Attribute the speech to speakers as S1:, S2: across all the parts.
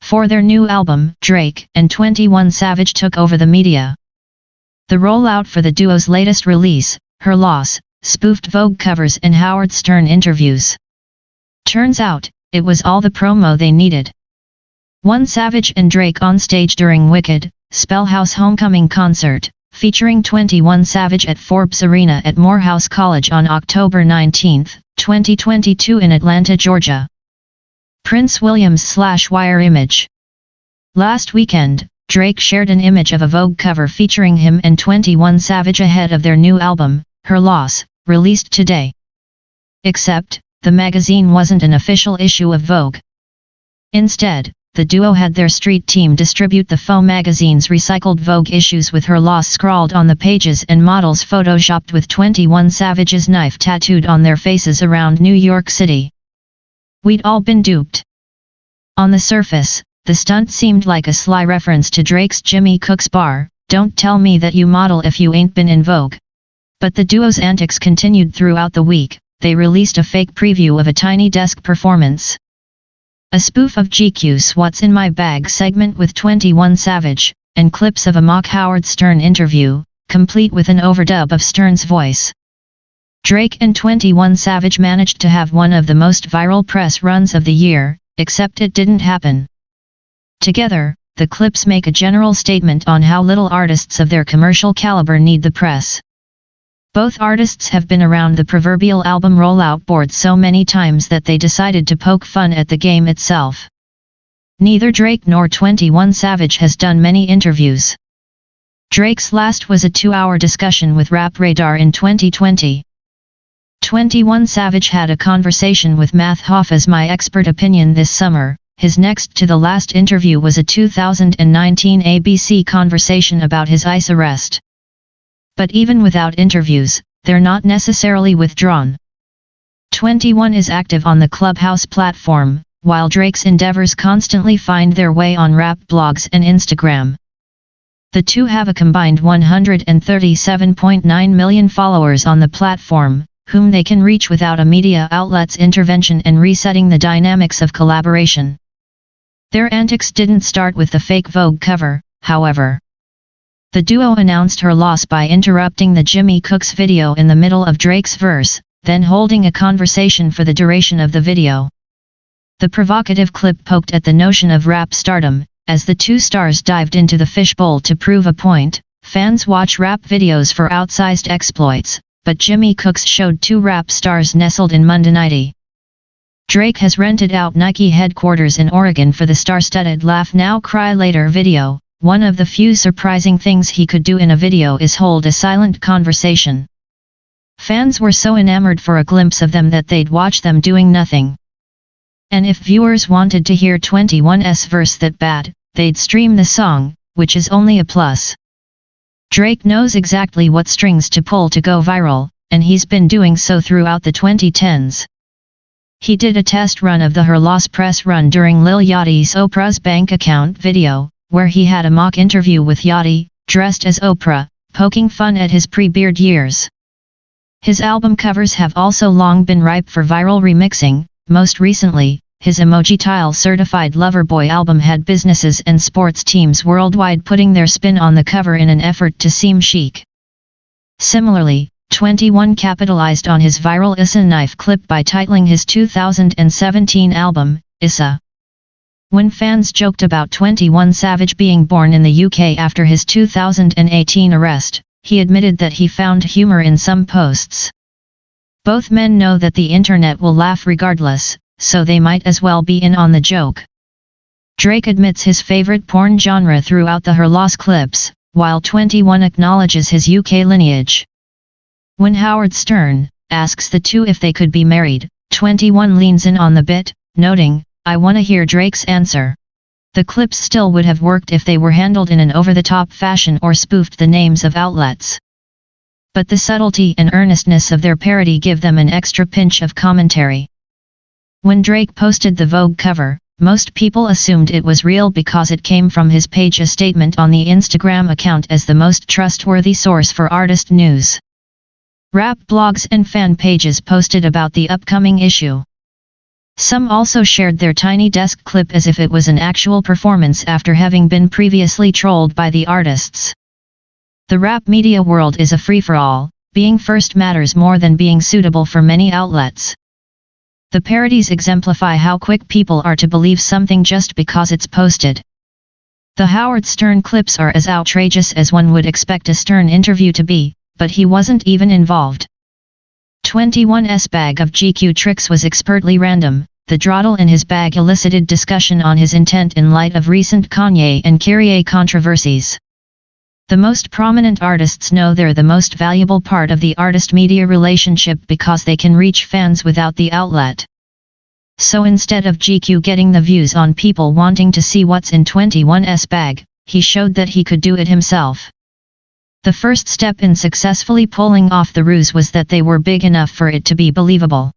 S1: For their new album, Drake and 21 Savage took over the media. The rollout for the duo's latest release, Her Loss, spoofed Vogue covers and Howard Stern interviews. Turns out, it was all the promo they needed. 1 Savage and Drake on stage during Wicked, Spelhouse homecoming concert, featuring 21 Savage at Forbes Arena at Morehouse College on October 19, 2022 in Atlanta, Georgia. Prince Williams/WIREIMAGE. Last weekend, Drake shared an image of a Vogue cover featuring him and 21 Savage ahead of their new album, Her Loss, released today. Except, the magazine wasn't an official issue of Vogue. Instead, the duo had their street team distribute the faux magazine's recycled Vogue issues with Her Loss scrawled on the pages and models photoshopped with 21 Savage's knife tattooed on their faces around New York City. We'd all been duped. On the surface, the stunt seemed like a sly reference to Drake's Jimmy Cook's bar, "Don't tell me that you model if you ain't been in Vogue." But the duo's antics continued throughout the week. They released a fake preview of a Tiny Desk performance. A spoof of GQ's What's in My Bag segment with 21 Savage, and clips of a mock Howard Stern interview, complete with an overdub of Stern's voice. Drake and 21 Savage managed to have one of the most viral press runs of the year, except it didn't happen. Together, the clips make a general statement on how little artists of their commercial caliber need the press. Both artists have been around the proverbial album rollout board so many times that they decided to poke fun at the game itself. Neither Drake nor 21 Savage has done many interviews. Drake's last was a 2-hour discussion with Rap Radar in 2020. 21 Savage had a conversation with Math Hoffa's My Expert Opinion this summer. His next to the last interview was a 2019 ABC conversation about his ICE arrest. But even without interviews, they're not necessarily withdrawn. 21 is active on the Clubhouse platform, while Drake's endeavors constantly find their way on rap blogs and Instagram. The two have a combined 137.9 million followers on the platform, whom they can reach without a media outlet's intervention and resetting the dynamics of collaboration. Their antics didn't start with the fake Vogue cover, however. The duo announced Her Loss by interrupting the Jimmy Cook's video in the middle of Drake's verse, then holding a conversation for the duration of the video. The provocative clip poked at the notion of rap stardom. As the two stars dived into the fishbowl to prove a point, fans watch rap videos for outsized exploits, but Jimmy Cook's showed two rap stars nestled in mundanity. Drake has rented out Nike headquarters in Oregon for the star-studded Laugh Now Cry Later video. One of the few surprising things he could do in a video is hold a silent conversation. Fans were so enamored for a glimpse of them that they'd watch them doing nothing. And if viewers wanted to hear 21's verse that bad, they'd stream the song, which is only a plus. Drake knows exactly what strings to pull to go viral, and he's been doing so throughout the 2010s. He did a test run of the Her Loss press run during Lil Yachty's Oprah's Bank Account video, where he had a mock interview with Yachty, dressed as Oprah, poking fun at his pre-beard years. His album covers have also long been ripe for viral remixing. Most recently, his Emoji Tile certified Loverboy album had businesses and sports teams worldwide putting their spin on the cover in an effort to seem chic. Similarly, 21 capitalized on his viral Issa knife clip by titling his 2017 album, Issa. When fans joked about 21 Savage being born in the UK after his 2018 arrest, he admitted that he found humor in some posts. Both men know that the internet will laugh regardless, so they might as well be in on the joke. Drake admits his favorite porn genre throughout the Her Loss clips, while 21 acknowledges his UK lineage. When Howard Stern asks the two if they could be married, 21 leans in on the bit, noting, "I wanna hear Drake's answer." The clips still would have worked if they were handled in an over-the-top fashion or spoofed the names of outlets. But the subtlety and earnestness of their parody give them an extra pinch of commentary. When Drake posted the Vogue cover, most people assumed it was real because it came from his page, a statement on the Instagram account as the most trustworthy source for artist news. Rap blogs and fan pages posted about the upcoming issue. Some also shared their tiny desk clip as if it was an actual performance after having been previously trolled by the artists. The rap media world is a free-for-all, being first matters more than being suitable for many outlets. The parodies exemplify how quick people are to believe something just because it's posted. The Howard Stern clips are as outrageous as one would expect a Stern interview to be, but he wasn't even involved. 21's bag of GQ tricks was expertly random. The drawdle in his bag elicited discussion on his intent in light of recent Kanye and Kyrie controversies. The most prominent artists know they're the most valuable part of the artist-media relationship because they can reach fans without the outlet. So instead of GQ getting the views on people wanting to see what's in 21's bag, he showed that he could do it himself. The first step in successfully pulling off the ruse was that they were big enough for it to be believable.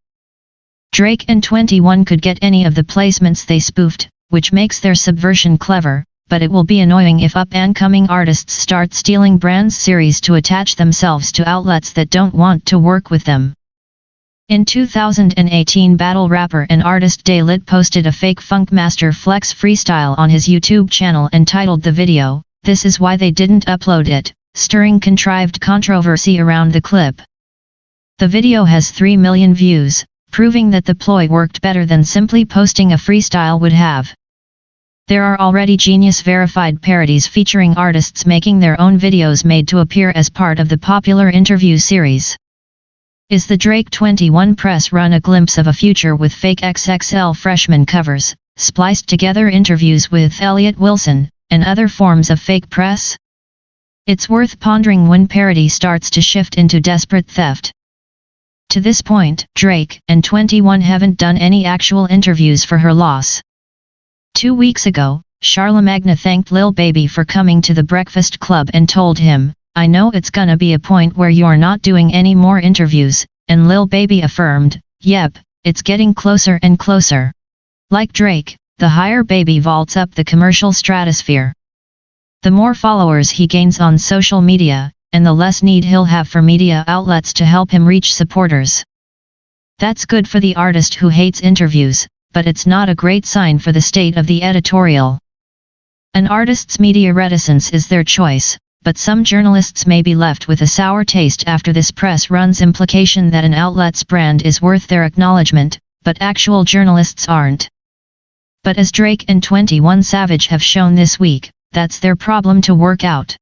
S1: Drake and 21 could get any of the placements they spoofed, which makes their subversion clever, but it will be annoying if up-and-coming artists start stealing brands' series to attach themselves to outlets that don't want to work with them. In 2018, battle rapper and artist Daylit posted a fake Funkmaster Flex freestyle on his YouTube channel and titled the video, "This is why they didn't upload it," stirring contrived controversy around the clip. The video has 3 million views, proving that the ploy worked better than simply posting a freestyle would have. There are already Genius-verified parodies featuring artists making their own videos made to appear as part of the popular interview series. Is the Drake 21 press run a glimpse of a future with fake XXL freshman covers, spliced together interviews with Elliott Wilson, and other forms of fake press? It's worth pondering when parody starts to shift into desperate theft. To this point, Drake and 21 haven't done any actual interviews for her loss. 2 weeks ago, Charlamagne thanked Lil Baby for coming to the Breakfast Club and told him, "I know it's gonna be a point where you're not doing any more interviews," and Lil Baby affirmed, "Yep, it's getting closer and closer." Like Drake, the higher Baby vaults up the commercial stratosphere. The more followers he gains on social media, and the less need he'll have for media outlets to help him reach supporters. That's good for the artist who hates interviews, but it's not a great sign for the state of the editorial. An artist's media reticence is their choice, but some journalists may be left with a sour taste after this press run's implication that an outlet's brand is worth their acknowledgement, but actual journalists aren't. But as Drake and 21 Savage have shown this week, that's their problem to work out.